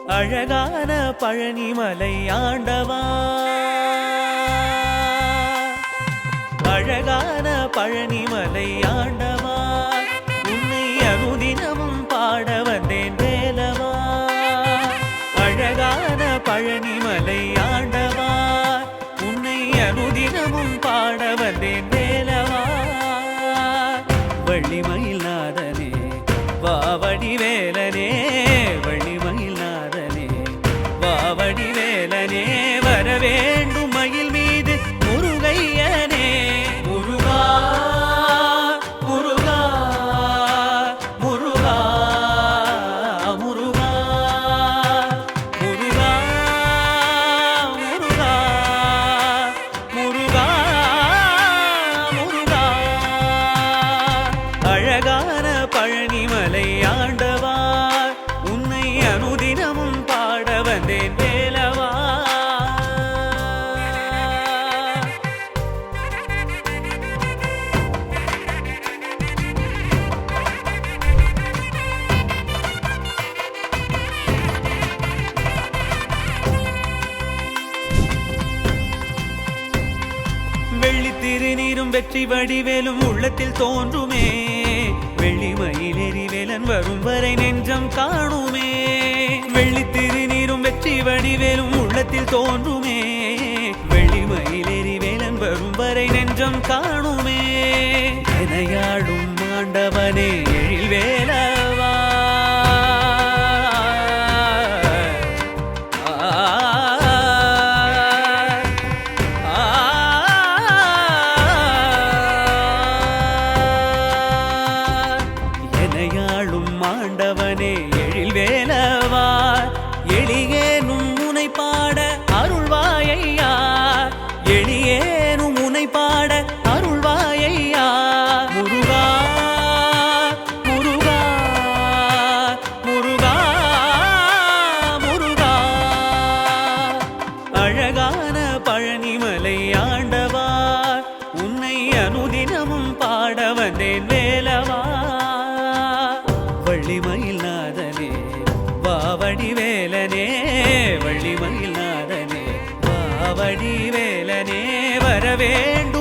அழகான பழனிமலை ஆண்டவா, அழகான பழனிமலை ஆண்டவா, உன்னை அனுதினமும் பாட வந்தேன் வேலவா. அழகான பழனிமலை ஆண்டவா, உன்னை அனுதினமும் பாட வந்தேன் வேலவா. வள்ளிமயில் நாதனே வாவடி வேலனே, வள்ளிமயில் நாதனே வாவடி வேலனே, வரவேண்டும் மயில் மீது முருகையனே. முருகா முருகா முருகா முருகா முருகா முருகா முருகா முருகா. அழகான பழனிமலை ஆண்டவா, உன்னை அனுதினமும் பாட வந்தேன் வேலவா. வெள்ளி திருநீரும் வெற்றி வடிவேலும் உள்ளத்தில் தோன்றுமே, வெள்ளிமயிலேறி வேலன் வரும் வரை நெஞ்சம் காணுமே. வெள்ளி திருநீரும் வெற்றி வடிவேலும் உள்ளத்தில் தோன்றுமே, வெள்ளிமயிலேறி வேலன் வரும் வரை நெஞ்சம் காணுமே. எனையாடும் ஆண்டவனே எழில் வேலவா, ஆண்டவனே எழில் வேலவா, எளியேனும் முனை பாட அருள்வாயையா, எளியேனும் முனை பாட அருள்வாயையா. முருகா முருகா முருகா முருகா. அழகான பழனிமலை ஆண்டவா, உன்னை அனுதினமும் பாட வந்தேன் வேலவா. வள்ளிமயில் நாதனே வாவடி வேலனே, வள்ளிமயில் நாதனே வாவடி வேலனே, வரவேண்டும்